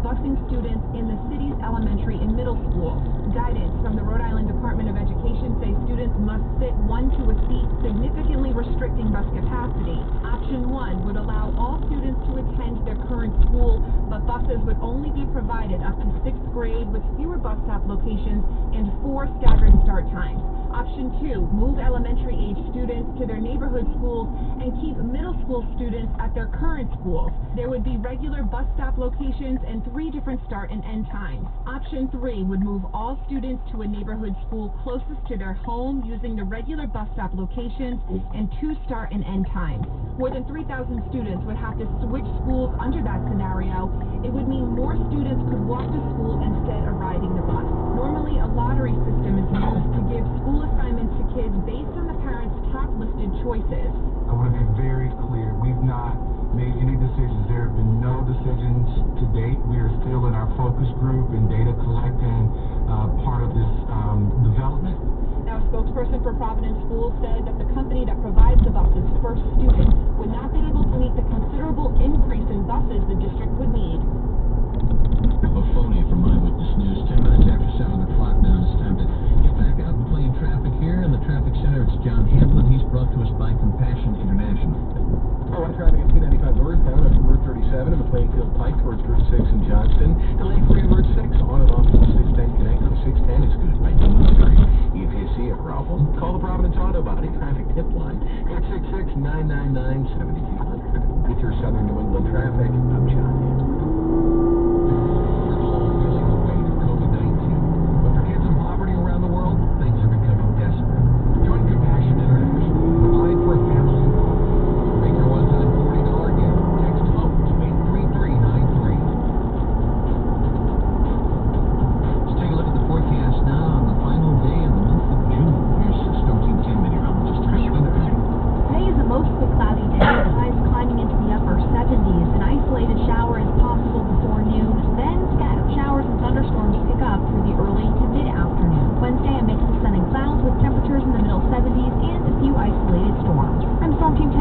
busing students in the city's elementary and middle schools. Guidance from the Rhode Island Department of Education says students must sit one to a seat, significantly restricting bus capacity. Option 1 would allow all students to attend their current school, but buses would only be provided up to 6th grade with fewer bus stop locations and 4 staggered start times. Option 2, move elementary-age students to their neighborhood schools and keep middle school students at their current schools. There would be regular bus stop locations and 3 different start and end times. Option 3 would move all students to a neighborhood school closest to their home using the regular bus stop locations and 2 start and end times. More than 3,000 students would have to switch schools under that scenario. It would mean more students could walk to school instead of riding the bus. Normally, a lottery system is used to give school assignments to kids based on the parents' top listed choices. I want to be very clear. We've not made any decisions. There have been no decisions to date. We are still in our focus group and data collecting part of this development. Now, a spokesperson for Providence Schools said that the company that provides the buses for students would not be able to meet the considerable increase in buses the district would need. A phony from Eyewitness News, 10 minutes after 7 o'clock now. It's time to get back out and play in traffic here in the traffic center. It's John Hamlin. He's brought to us by Compassion International. Oh, I'm traffic at 295 northbound on Route 37 in the Plainfield Pike towards Route 6 in Johnston. Delay free on Route 6 on and off the 610 connector. 610 is good by Dean Street. If you see a problem, call the Providence Auto Body traffic tip line 866-999-7200. With your Southern New England traffic, I'm John Hamlin.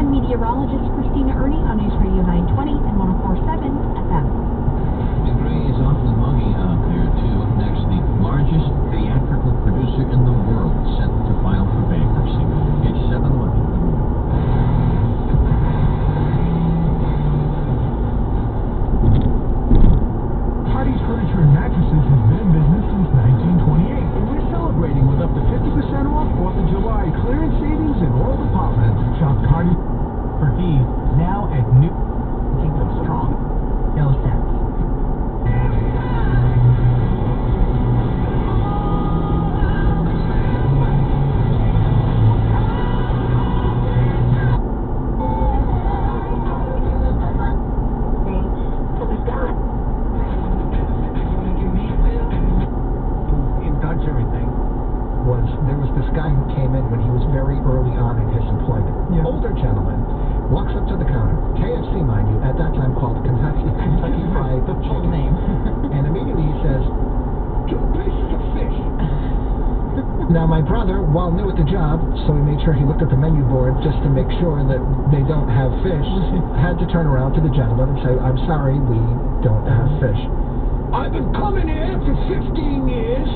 Meteorologist Christina Ernie on News Radio 920 and 104.7 FM. The gray is awfully muggy out there, too. Next, the largest theatrical producer in the world set to file for bankruptcy. It's 7:11. Hardy's Furniture and Mattresses has been in business since 1928, and we're celebrating with up to 50% off 4th of July clearance savings in all departments. Shop Hardy for keys now at new. Keep them strong. No sense. There was this guy who came in when he was very early on in his employment. Yeah. Older gentleman walks up to the counter, KFC, mind you, at that time called Kentucky Fried the full name. And immediately he says, 2 pieces of fish. Now my brother, while new at the job, so he made sure he looked at the menu board just to make sure that they don't have fish, had to turn around to the gentleman and say, I'm sorry, we don't have fish. I've been coming here for 15 years.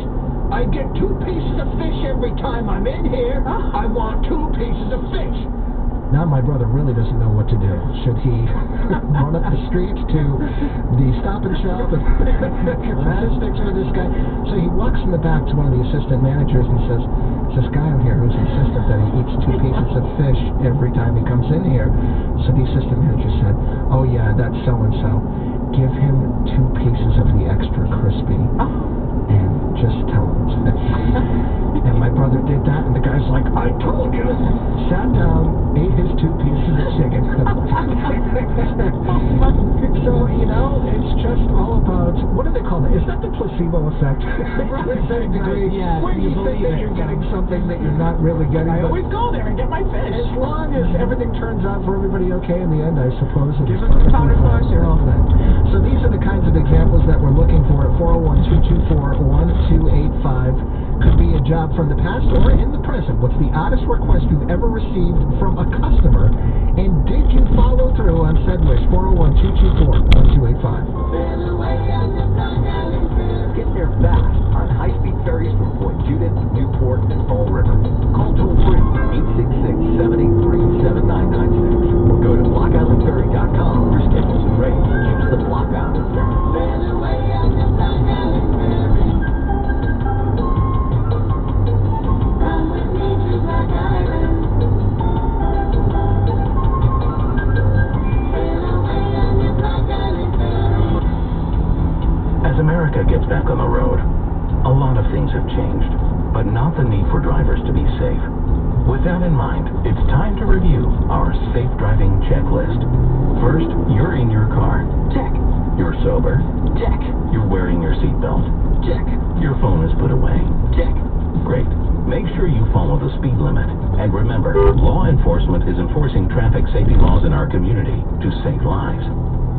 I get 2 pieces of fish every time I'm in here. I want 2 pieces of fish. Now my brother really doesn't know what to do. Should he run up the street to the Stop and Shop and get statistics for this guy? So he walks in the back to one of the assistant managers and says, there's this guy out here who's insistent that he eats 2 pieces of fish every time he comes in here. So the assistant manager said, oh yeah, that's so-and-so. Give him 2 pieces of the extra crispy. And just tell him it's fish. And my brother did that, and the guy's like, I told you. Sat down, ate his 2 pieces of chicken. So, you know, it's just all about, what do they call it? Is that the placebo effect? To a certain degree, yeah, where you think that you're getting something that you're not really getting. I always go there and get my fish. As long as everything turns out for everybody okay in the end, I suppose. Give us some powder sauce, you're all set. So these are the kinds of examples that we're looking for at 401-224-1285. Could be a job from the past or in the present. What's the oddest request you've ever received from a customer? And did you follow through on said wish? 401-224-1285. America gets back on the road, a lot of things have changed, but not the need for drivers to be safe. With that in mind, it's time to review our safe driving checklist. First, you're in your car. Check. You're sober. Check. You're wearing your seatbelt. Check. Your phone is put away. Check. Great. Make sure you follow the speed limit. And remember, law enforcement is enforcing traffic safety laws in our community to save lives.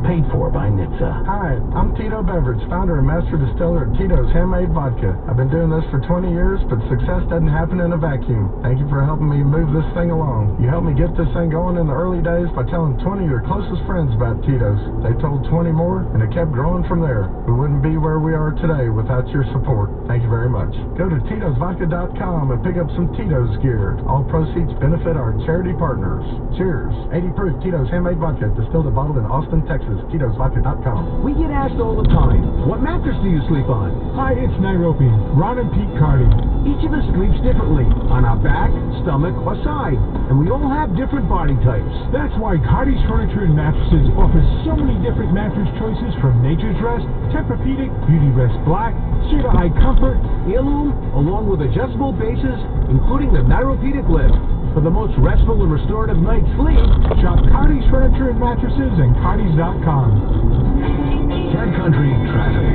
Paid for by NHTSA. Hi, I'm Tito Beverage, founder and master distiller at Tito's Handmade Vodka. I've been doing this for 20 years, but success doesn't happen in a vacuum. Thank you for helping me move this thing along. You helped me get this thing going in the early days by telling 20 of your closest friends about Tito's. They told 20 more, and it kept growing from there. We wouldn't be where we are today without your support. Thank you very much. Go to Tito'sVodka.com and pick up some Tito's gear. All proceeds benefit our charity partners. Cheers. 80 proof Tito's Handmade Vodka, distilled and bottled in Austin, Texas. Tito'sVodka.com. We get asked all the time, what mattress do you sleep on? Hi, it's Nairobi, Ron and Pete Cardi. Each of us sleeps differently, on our back, stomach, or side, and we all have different body types. That's why Cardi's Furniture and Mattresses offers so many different mattress choices, from Nature's Rest, Tempur-Pedic, Beauty Rest Black, Cedar High Comfort, Heirloom, along with adjustable bases, including the Nairopedic Lift. For the most restful and restorative night's sleep, shop Cardi's Furniture and Mattresses and Cardis.com. Cat Country Traffic.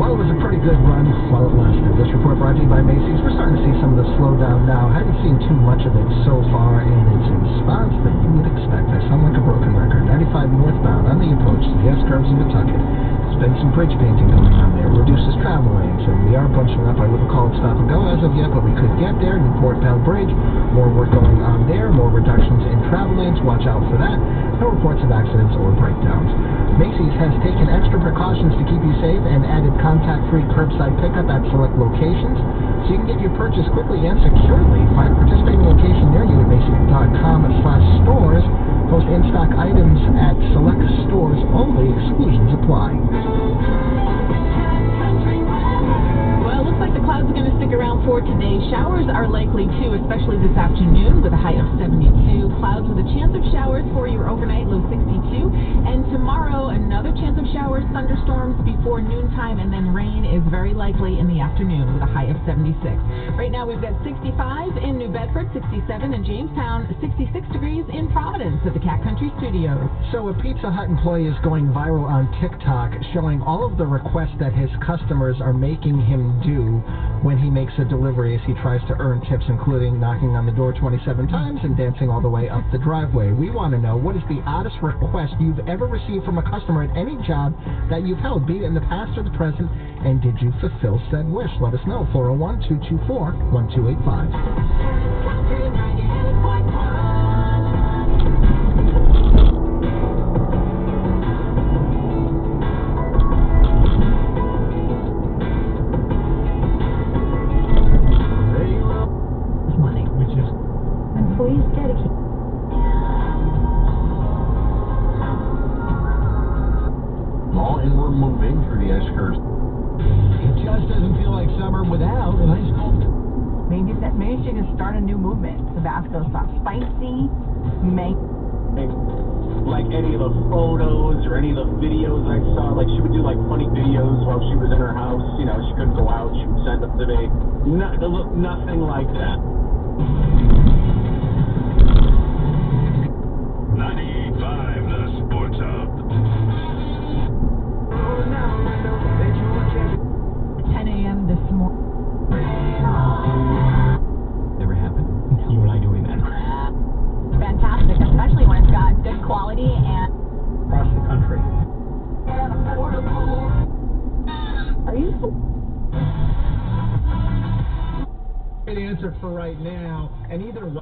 Well, it was a pretty good run while it lasted. This report brought to you by Macy's. We're starting to see some of the slowdown now. Haven't seen too much of it so far, and it's in spots that you would expect. I sound like a broken record. 95 northbound on the approach to the S-curves in Pawtucket. There's been some bridge painting going on there. Reduces travel lanes, and we are bunching up. I wouldn't call it stop and go as of yet, but we could get there. Newport Pound Bridge, more work going on there, more reductions in travel lanes. Watch out for that. No reports of accidents or breakdowns. Macy's has taken extra precautions to keep you safe and added contact-free curbside pickup at select locations, so you can get your purchase quickly and securely. Find a participating location near you at Macy's.com/stores. Post in-stock items at select stores only. Exclusions apply. Well, it looks like the clouds are going to stick around for today. Showers are likely too, especially this afternoon with a high of 72. Clouds with a chance of showers for your overnight, low 62. And tomorrow, another chance of showers, thunderstorms before noontime, and then rain is very likely in the afternoon with a high of 76. Right now we've got 65 in New Bedford, 67 in Jamestown, 66 degrees in Providence at the Cat Country Studios. So a Pizza Hut employee is going viral on TikTok, showing all of the requests that his customers are making him do when he makes a delivery as he tries to earn tips, including knocking on the door 27 times and dancing all the way up the driveway. We want to know, what is the oddest request you've ever received from a customer at any job that you've held, be it in the past or the present, and did you fulfill said wish? Let us know. 401-224-1285. Employees dedicated. And we're moving through the S-curves. It just doesn't feel like summer without an ice cold. Maybe she can start a new movement. Tabasco sauce spicy. Like any of the photos or any of the videos I saw, like she would do like funny videos while she was in her house. You know, she couldn't go out. She would send them to me. Nothing like that. 98.5, the Sports Hub. 10 a.m. this morning. Never happened. You and I doing that. Fantastic, especially when it's got good quality and Across the country. are you Great answer for right now, and either way.